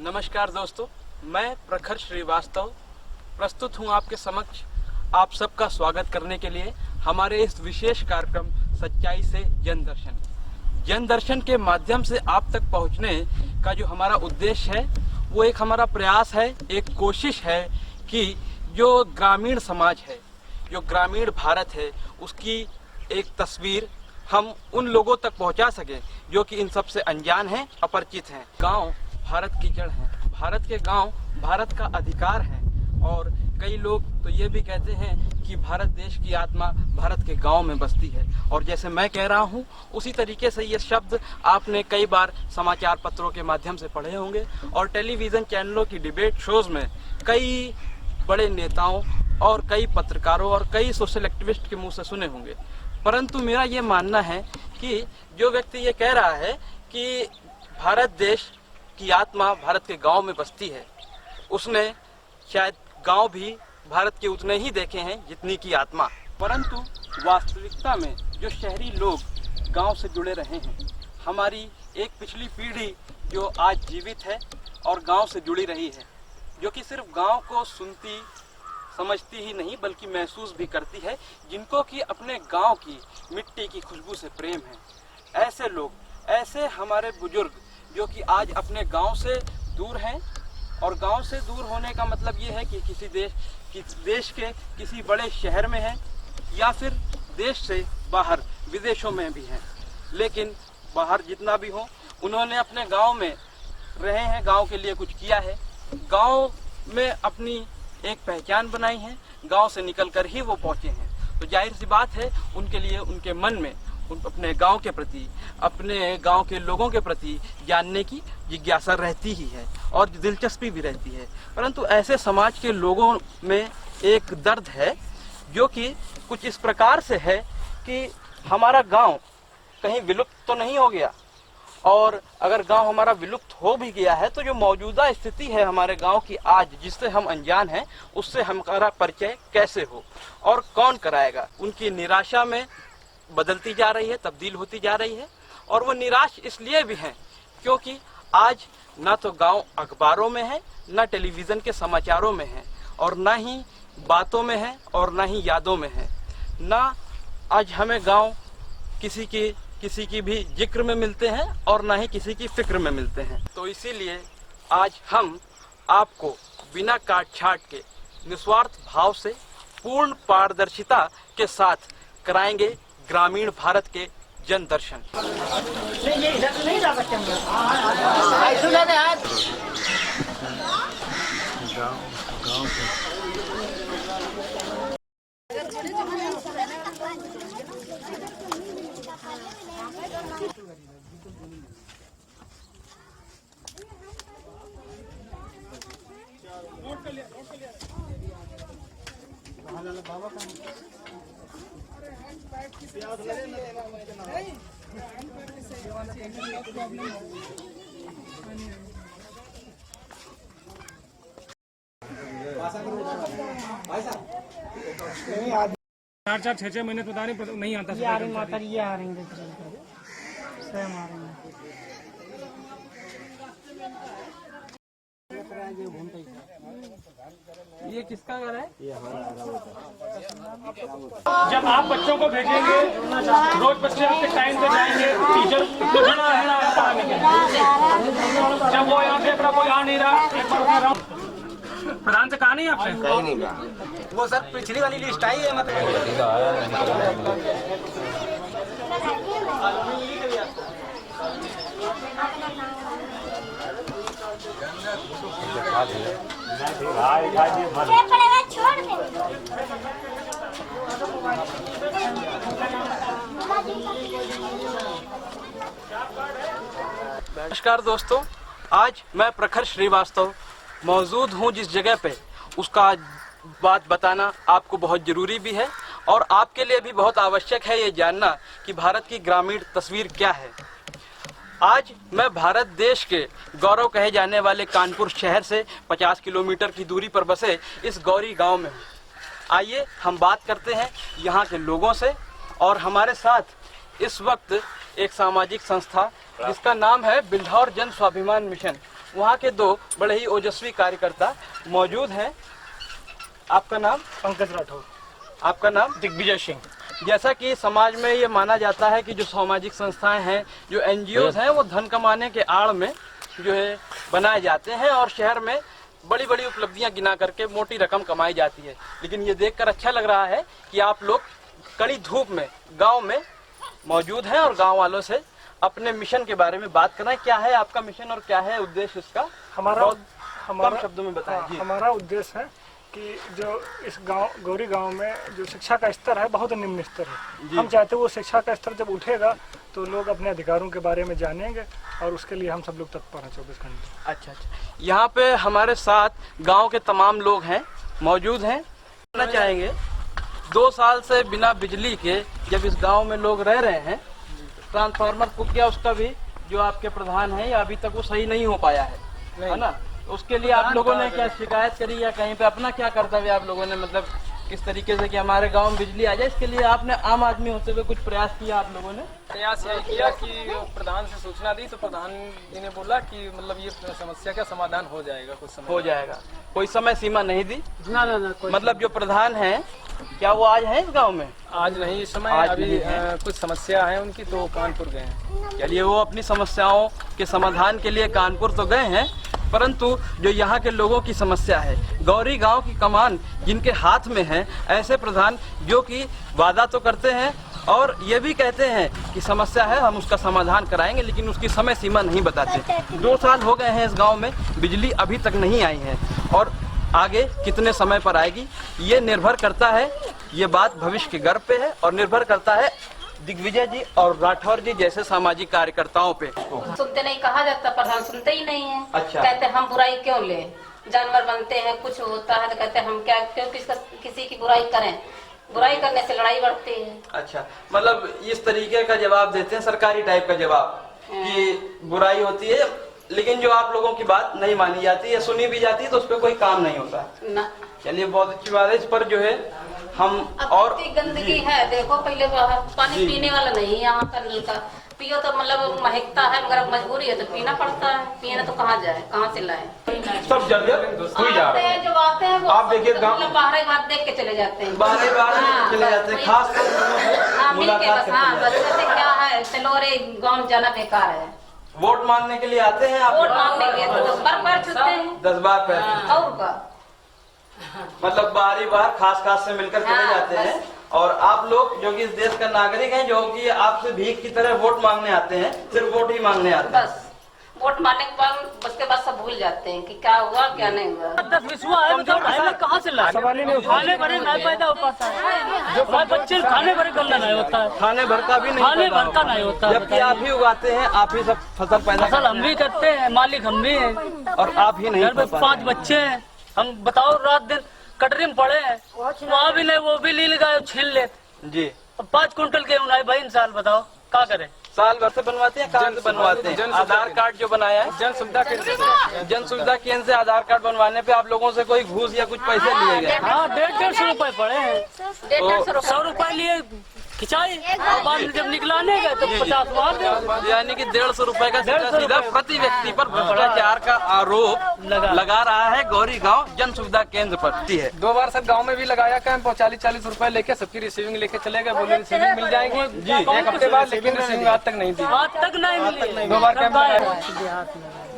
नमस्कार दोस्तों, मैं प्रखर श्रीवास्तव प्रस्तुत हूँ आपके समक्ष आप सबका स्वागत करने के लिए हमारे इस विशेष कार्यक्रम सच्चाई से जन दर्शन। जन दर्शन के माध्यम से आप तक पहुँचने का जो हमारा उद्देश्य है वो एक हमारा प्रयास है, एक कोशिश है कि जो ग्रामीण समाज है, जो ग्रामीण भारत है, उसकी एक तस्वीर हम उन लोगों तक पहुंचा सकें जो कि इन सब से अनजान हैं, अपरिचित हैं। गांव भारत की जड़ है, भारत के गांव भारत का अधिकार है और कई लोग तो ये भी कहते हैं कि भारत देश की आत्मा भारत के गांव में बसती है। और जैसे मैं कह रहा हूँ उसी तरीके से ये शब्द आपने कई बार समाचार पत्रों के माध्यम से पढ़े होंगे और टेलीविज़न चैनलों की डिबेट शोज में कई बड़े नेताओं और कई पत्रकारों और कई सोशल एक्टिविस्ट के मुंह से सुने होंगे। परंतु मेरा ये मानना है कि जो व्यक्ति ये कह रहा है कि भारत देश की आत्मा भारत के गांव में बसती है, उसने शायद गांव भी भारत के उतने ही देखे हैं जितनी की आत्मा। परंतु वास्तविकता में जो शहरी लोग गांव से जुड़े रहे हैं, हमारी एक पिछली पीढ़ी जो आज जीवित है और गांव से जुड़ी रही है, जो कि सिर्फ गांव को सुनती समझती ही नहीं बल्कि महसूस भी करती है, जिनको कि अपने गांव की मिट्टी की खुशबू से प्रेम है। ऐसे लोग, ऐसे हमारे बुजुर्ग जो कि आज अपने गांव से दूर हैं, और गांव से दूर होने का मतलब ये है कि किसी देश के किसी बड़े शहर में हैं या फिर देश से बाहर विदेशों में भी हैं। लेकिन बाहर जितना भी हो, उन्होंने अपने गांव में रहे हैं, गांव के लिए कुछ किया है, गांव में अपनी एक पहचान बनाई है, गांव से निकलकर ही वो पहुंचे हैं। तो जाहिर सी बात है उनके लिए उनके मन में अपने गांव के प्रति, अपने गांव के लोगों के प्रति जानने की जिज्ञासा रहती ही है और दिलचस्पी भी रहती है। परंतु ऐसे समाज के लोगों में एक दर्द है जो कि कुछ इस प्रकार से है कि हमारा गांव कहीं विलुप्त तो नहीं हो गया, और अगर गांव हमारा विलुप्त हो भी गया है तो जो मौजूदा स्थिति है हमारे गांव की आज, जिससे हम अनजान हैं, उससे हमारा परिचय कैसे हो और कौन कराएगा। उनकी निराशा में बदलती जा रही है, तब्दील होती जा रही है। और वो निराश इसलिए भी हैं क्योंकि आज ना तो गांव अखबारों में है, ना टेलीविज़न के समाचारों में है, और ना ही बातों में है, और ना ही यादों में है। ना आज हमें गांव किसी की भी जिक्र में मिलते हैं और ना ही किसी की फिक्र में मिलते हैं। तो इसीलिए आज हम आपको बिना काट छाट के निस्वार्थ भाव से पूर्ण पारदर्शिता के साथ कराएंगे ग्रामीण भारत के जन दर्शन। चार 6 महीने तो नहीं आता। ये आ रही माता, ये आ रही है, स्वयं आ रही है। ये किसका घर है? जब आप बच्चों को भेजेंगे, रोज बच्चे आपके टाइम पे जाएंगे, टीचर तो खड़ा है पढ़ाने के लिए। जब वो यहाँ से अपना कोई आ नहीं रहा, एक बार प्रधान से कहा नहीं आपने? कहीं नहीं कहा। वो सर पिछली वाली लिस्ट आई है मतलब। नमस्कार दोस्तों, आज मैं प्रखर श्रीवास्तव मौजूद हूँ जिस जगह पे, उसका बात बताना आपको बहुत ज़रूरी भी है और आपके लिए भी बहुत आवश्यक है ये जानना कि भारत की ग्रामीण तस्वीर क्या है। आज मैं भारत देश के गौरव कहे जाने वाले कानपुर शहर से 50 किलोमीटर की दूरी पर बसे इस गौरी गांव में हूँ। आइए हम बात करते हैं यहाँ के लोगों से। और हमारे साथ इस वक्त एक सामाजिक संस्था जिसका नाम है बिल्हौर जन स्वाभिमान मिशन, वहाँ के दो बड़े ही ओजस्वी कार्यकर्ता मौजूद हैं। आपका नाम? पंकज राठौर। आपका नाम? दिग्विजय सिंह। जैसा कि समाज में ये माना जाता है कि जो सामाजिक संस्थाएं हैं, जो एनजीओज हैं, वो धन कमाने के आड़ में जो है बनाए जाते हैं और शहर में बड़ी बड़ी उपलब्धियां गिना करके मोटी रकम कमाई जाती है। लेकिन ये देखकर अच्छा लग रहा है कि आप लोग कड़ी धूप में गांव में मौजूद हैं और गांव वालों से अपने मिशन के बारे में बात करना है। क्या है आपका मिशन और क्या है उद्देश्य इसका? हमारा कम शब्दों में बताएं। जी। हमारा उद्देश्य है कि जो इस गांव गौरी गांव में जो शिक्षा का स्तर है बहुत निम्न स्तर है। हम चाहते हैं वो शिक्षा का स्तर जब उठेगा तो लोग अपने अधिकारों के बारे में जानेंगे और उसके लिए हम सब लोग तत्पर हैं 24 घंटे। अच्छा। यहाँ पे हमारे साथ गांव के तमाम लोग हैं, मौजूद हैं। कहना चाहेंगे 2 साल से बिना बिजली के जब इस गांव में लोग रह रहे हैं, ट्रांसफार्मर फूक गया, उसका भी जो आपके प्रधान है अभी तक वो सही नहीं हो पाया है ना? उसके लिए आप लोगों ने क्या शिकायत करी या कहीं पे अपना क्या कर्तव्य आप लोगों ने मतलब किस तरीके से कि हमारे गांव में बिजली आ जाए, इसके लिए आपने आम आदमी होते हुए कुछ प्रयास किया आप लोगों ने? प्रयास यही किया कि प्रधान से सूचना दी तो प्रधान जी ने बोला कि मतलब ये समस्या का समाधान हो जाएगा, कुछ समय हो जाएगा। कोई समय सीमा नहीं दी? ना। मतलब जो प्रधान हैं क्या वो आज हैं इस गांव में? आज नहीं, इस समय आज अभी नहीं है। कुछ समस्या है उनकी तो कानपुर गए हैं। चलिए, वो अपनी समस्याओं के समाधान के लिए कानपुर तो गए हैं, परंतु जो यहाँ के लोगों की समस्या है, गौरी गांव की कमान जिनके हाथ में है, ऐसे प्रधान जो कि वादा तो करते हैं और ये भी कहते हैं कि समस्या है हम उसका समाधान कराएंगे, लेकिन उसकी समय सीमा नहीं बताते। 2 साल हो गए हैं इस गांव में, बिजली अभी तक नहीं आई है और आगे कितने समय पर आएगी ये निर्भर करता है, ये बात भविष्य के गर्भ पे है और निर्भर करता है दिग्विजय जी और राठौर जी जैसे सामाजिक कार्यकर्ताओं पे। सुनते नहीं, कहा जाता प्रधान सुनते ही नहीं है। अच्छा। कहते हम बुराई क्यों ले, जानवर बनते हैं, कुछ होता है तो कहते हम क्या क्यों किसी की बुराई करें, बुराई करने से लड़ाई बढ़ती है। अच्छा, मतलब इस तरीके का जवाब देते हैं, सरकारी टाइप का जवाब कि बुराई होती है, लेकिन जो आप लोगों की बात नहीं मानी जाती है, सुनी भी जाती है तो उस पर कोई काम नहीं होता ना। चलिए, बहुत अच्छी बात है। इस पर जो है हम अब और गंदगी है, देखो पहले पानी पीने वाला नहीं यहाँ का, नल का पियो तो मतलब महकता है, मगर मजबूरी है तो पीना पड़ता है। पीना तो कहाँ जाए, कहाँ से लाए? सब जगह हुई जा रहा है। जो आते हैं वो आप देखिए मतलब बाहर बात देख के चले जाते हैं, बाहर चले जाते हैं, खास मुलाकात बस क्या है, चलो रे गाँव जाना बेकार है। वोट मांगने के लिए आते हैं आप? वोट मांगने के तो 10 बार पैर छूते हैं, 10 बार पैर, और का मतलब बारी बार खास से मिलकर चले हाँ, जाते हैं। और आप लोग जो कि इस देश का नागरिक हैं, जो कि आपसे भीख की तरह वोट मांगने आते हैं, सिर्फ वोट ही मांगने आते हैं। बस वोट मारने के बाद उसके बाद सब भूल जाते हैं कि क्या हुआ क्या नहीं हुआ। 10 विश्वा है तो कहाँ से लाए? खाने भरे नहीं पैदा हो पाता है, जो बच्चे खाने भरे गलना नहीं होता है, खाने भर का भी नहीं, खाने पैदा भर का होता। नहीं होता है। जबकि आप ही उगाते हैं, आप ही सब फसल पैदा फसल करते हम भी करते हैं, मालिक हम भी हैं, हैं और आप ही नहीं घर में कर पाते 5 बच्चे हैं। हम बताओ रात दिन कटरी में पड़े हैं, वहाँ भी नहीं, वो भी ली लगाए छीन लेते जी। अब 5 कुंटल के उनाई भाई इंसान बताओ क्या करे? साल भर से बनवाते हैं, कहाँ से बनवाते हैं? आधार कार्ड जो बनाया है जन सुविधा केंद्र, जन सुविधा केंद्र से आधार कार्ड बनवाने पे आप लोगों से कोई घूस या कुछ पैसे लिए गए? हाँ 150 रुपए पड़े हैं, 150 रुपए लिए खिंचाई और बाद में जब निकलाने गए तो 50 मार दे। यानी कि 150 रुपए का सीधा प्रति व्यक्ति पर भ्रष्टाचार का आरोप लगा रहा है गौरी गांव जन सुविधा केंद्र पर। है 2 बार सब गांव में भी लगाया कैंप और 40-40 रुपए लेके सबकी रिसीविंग लेके चले गए, बोले रिसीविंग मिल जाएगी जी 1 हफ्ते बाद, लेकिन रिसीविंग आज तक नहीं दी। आज तक नहीं मिली। 2 बार कैंप लगाया।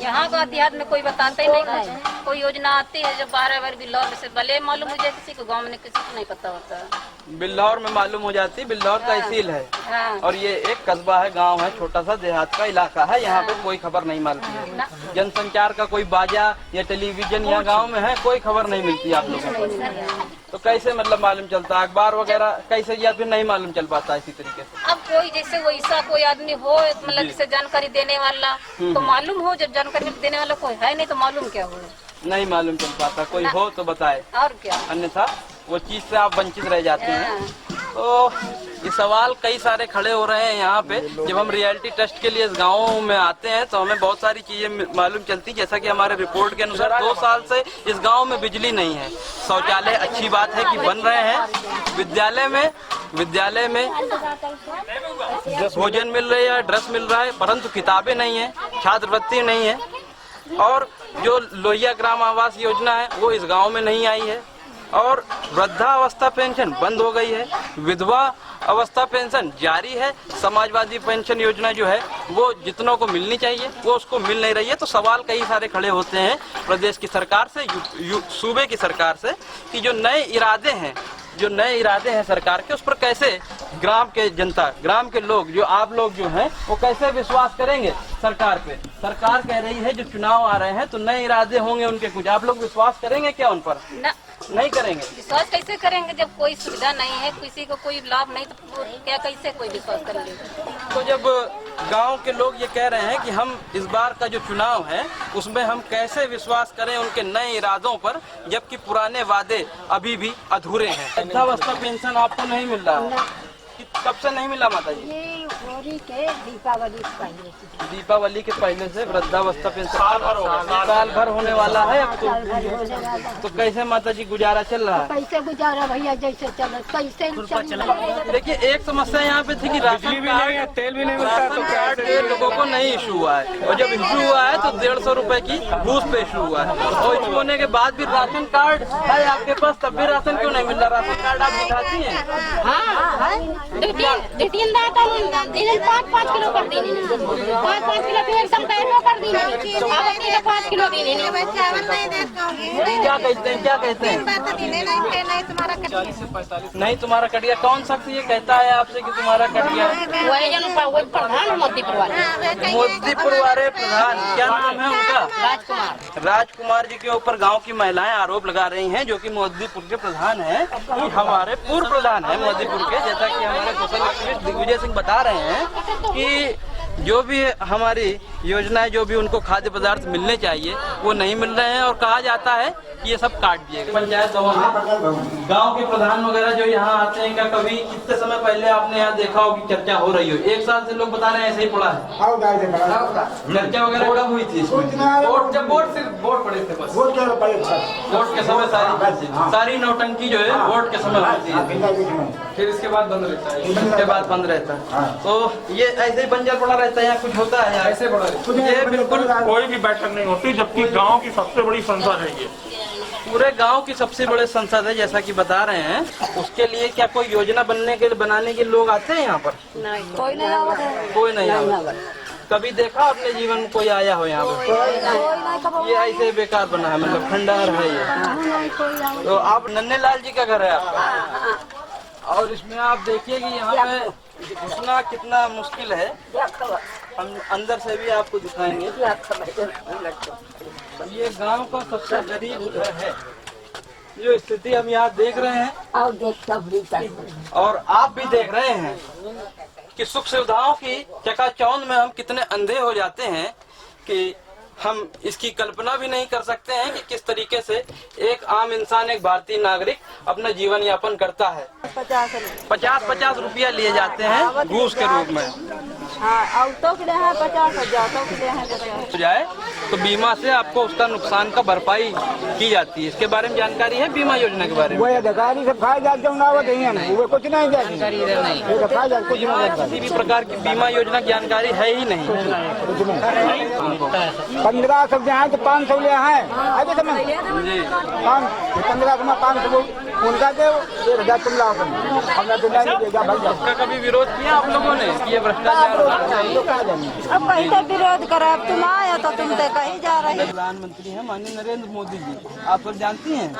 यहाँ का देहात में कोई बताते ही नहीं कुछ। कोई योजना आती है जो 12 बार बिल्लौर से भले मालूम मुझे, किसी को गाँव में किसी को नहीं पता होता। बिल्लौर में मालूम हो जाती, बिल्लौर तहसील है हाँ। और ये एक कस्बा है, गांव है, छोटा सा देहात का इलाका है, यहाँ पे कोई खबर नहीं मिलती है। जनसंचार का कोई बाजा या टेलीविजन यहाँ गांव में है, कोई खबर नहीं मिलती आप लोगों को। तो कैसे मतलब मालूम चलता, अखबार वगैरह कैसे, या फिर नहीं मालूम चल पाता इसी तरीके से? अब कोई जैसे वैसा कोई आदमी हो मतलब जिसे जानकारी देने वाला तो मालूम हो, जब जानकारी देने वाला कोई है नहीं तो मालूम क्या हो? नहीं मालूम चल पाता, कोई हो तो बताए, और क्या, अन्यथा वो चीज से आप वंचित रह जाते हैं। तो ये सवाल कई सारे खड़े हो रहे हैं यहाँ पे। जब हम रियलिटी टेस्ट के लिए इस गाँव में आते हैं तो हमें बहुत सारी चीजें मालूम चलती, जैसा कि हमारे रिपोर्ट के अनुसार 2 साल से इस गांव में बिजली नहीं है। शौचालय अच्छी बात है कि बन रहे हैं, विद्यालय में भोजन मिल रही है, ड्रेस मिल रहा है, परंतु किताबें नहीं है, छात्रवृत्ति नहीं है। और जो लोहिया ग्राम आवास योजना है वो इस गांव में नहीं आई है, और वृद्धावस्था पेंशन बंद हो गई है, विधवा अवस्था पेंशन जारी है, समाजवादी पेंशन योजना जो है वो जितनों को मिलनी चाहिए वो उसको मिल नहीं रही है। तो सवाल कई सारे खड़े होते हैं प्रदेश की सरकार से, सूबे की सरकार से, कि जो नए इरादे हैं सरकार के, उस पर कैसे ग्राम के जनता, ग्राम के लोग, जो आप लोग जो हैं वो कैसे विश्वास करेंगे सरकार पे। सरकार कह रही है जो चुनाव आ रहे हैं तो नए इरादे होंगे उनके कुछ, आप लोग विश्वास करेंगे क्या उन पर? नहीं करेंगे। विश्वास कैसे करेंगे जब कोई सुविधा नहीं है, किसी को कोई लाभ नहीं, तो क्या कैसे कोई विश्वास करेंगे? तो जब गांव के लोग ये कह रहे हैं कि हम इस बार का जो चुनाव है उसमें हम कैसे विश्वास करें उनके नए इरादों पर, जबकि पुराने वादे अभी भी अधूरे हैं। वृद्धावस्था पेंशन आपको नहीं मिल रहा, कब से नहीं मिला माता जी? दीपावली के पहले से वृद्धावस्था पेंशन साल भर होने वाला है अब तो कैसे माता जी गुजारा चल रहा है? कैसे गुजारा भैया, जैसे चल कैसे। देखिए एक समस्या यहाँ पे थी कि राशन कार्ड, तेल भी नहीं मिलता, राशन कार्ड लोगों को नहीं इशू हुआ है, और जब इशू हुआ है तो 150 रुपए की घूस पे इशू हुआ है, और इशू होने के बाद भी राशन कार्ड है आपके पास, तब भी राशन क्यों नहीं मिल रहा? राशन कार्ड आप दिखाती हैं? 5 किलो कर दी, 5 किलो फिर सब पैरों कर दी, 5 किलो दी। क्या कहते हैं? नहीं तुम्हारा कट गया। कौन शख्स ये कहता है आपसे कि तुम्हारा कट गया? प्रधान मोतीपुर वाले प्रधान, क्या नाम है उनका? राजकुमार जी के ऊपर गांव की महिलाएं आरोप लगा रही हैं, जो कि मोदीपुर के प्रधान हैं, कि हमारे पूर्व प्रधान है मोदीपुर के, जैसा कि हमारे सोशल एक्टिविस्ट दिग्विजय सिंह बता रहे हैं कि जो भी हमारी योजनाएं, जो भी उनको खाद्य पदार्थ मिलने चाहिए वो नहीं मिल रहे हैं, और कहा जाता है कि ये सब काट दिए गए। पंचायत भवन में गांव के प्रधान वगैरह जो यहाँ आते हैं, क्या कभी कितने समय पहले आपने यहाँ देखा हो कि चर्चा हो रही हो? 1 साल से लोग बता रहे हैं ऐसे ही पड़ा है। चर्चा वगैरह कब हुई थी इसमें? जब वोट पड़े थे, बस वोट के समय सारी नौटंकी जो है वोट के समय होती है, फिर इसके बाद बंद रहता है, इसके बाद बंद रहता है। तो ये ऐसे ही बंजर पड़ा रहता है, यहाँ कुछ होता है ऐसे पड़ा रहता है, ये बिल्कुल कोई भी बैठक नहीं होती, जबकि गांव की सबसे बड़ी संसद है ये, पूरे गांव की सबसे बड़े संसद है जैसा कि बता रहे हैं। उसके लिए क्या कोई योजना बनाने के लोग आते हैं यहाँ पर? कोई नहीं आता। कभी देखा अपने जीवन में कोई आया हो यहाँ पर? ये ऐसे बेकार बना है, मतलब खंडहर है ये। तो आप नन्हे लाल जी का घर है आपका, और इसमें आप देखिए कि यहाँ पे घुसना कितना मुश्किल है। हम अंदर से भी आपको दिखाएंगे। ये गांव का सबसे गरीब घर है। जो स्थिति हम यहाँ देख रहे हैं और आप भी देख रहे हैं कि सुख सुविधाओं की चकाचौंध में हम कितने अंधे हो जाते हैं कि हम इसकी कल्पना भी नहीं कर सकते हैं कि किस तरीके से एक आम इंसान, एक भारतीय नागरिक अपना जीवन यापन करता है। 50 रुपया लिए जाते हैं घूस के रूप में। हो जाए तो बीमा से आपको उसका नुकसान का भरपाई की जाती है। इसके बारे में जानकारी है बीमा योजना के बारे में? किसी भी प्रकार की बीमा योजना की जानकारी है ही नहीं। 1500 जहाँ तो 500 ले हैं, आगे समझ जी 1500 में 500 उनका दे, 1000 तुम लाओ, हमरा तो नहीं देगा भाई। इसका कभी विरोध किया आप लोगों ने कि ये भ्रष्टाचार? अब कहीं तो विरोध करा, तुम आए तो तुम तो कहीं जा रहे। प्रधानमंत्री हैं माननीय नरेंद्र मोदी जी, आप सब जानती हैं।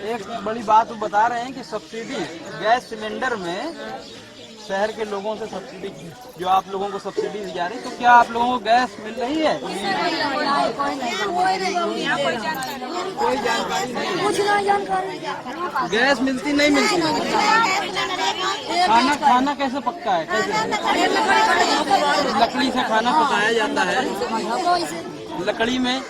एक बड़ी बात वो बता रहे हैं कि सब्सिडी गैस सिलेंडर में शहर के लोगों से सब्सिडी, जो आप लोगों को सब्सिडी दी जा रही, तो क्या आप लोगों को गैस मिल रही है? कोई जानकारी नहीं। गैस मिलती नहीं मिलती? खाना कैसे पकता है? कैसे लकड़ी से खाना पकाया जाता है? लकड़ी में,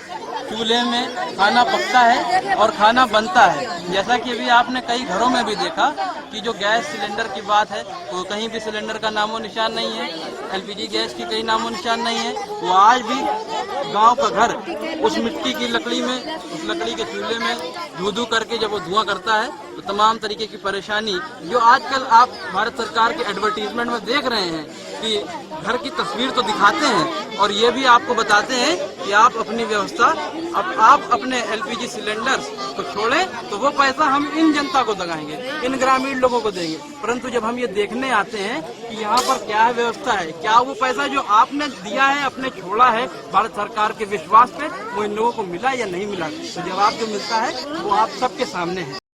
चूल्हे में खाना पकता है और खाना बनता है। जैसा कि अभी आपने कई घरों में भी देखा कि जो गैस सिलेंडर की बात है वो कहीं भी सिलेंडर का नामो निशान नहीं है, एलपीजी गैस की कहीं नामो निशान नहीं है। वो आज भी गांव का घर उस मिट्टी की लकड़ी में, उस लकड़ी के चूल्हे में धू करके जब वो धुआं करता है तो तमाम तरीके की परेशानी जो आजकल आप भारत सरकार के एडवर्टीजमेंट में देख रहे हैं कि घर की तस्वीर तो दिखाते हैं और ये भी आपको बताते हैं कि कि आप अपनी व्यवस्था अब आप अपने LPG सिलेंडर को छोड़ें तो वो पैसा हम इन जनता को दगाएंगे, इन ग्रामीण लोगों को देंगे। परंतु जब हम ये देखने आते हैं कि यहाँ पर क्या है व्यवस्था है, क्या वो पैसा जो आपने दिया है, अपने छोड़ा है भारत सरकार के विश्वास पे, वो इन लोगों को मिला या नहीं मिला, तो जवाब जो मिलता है वो आप सबके सामने है।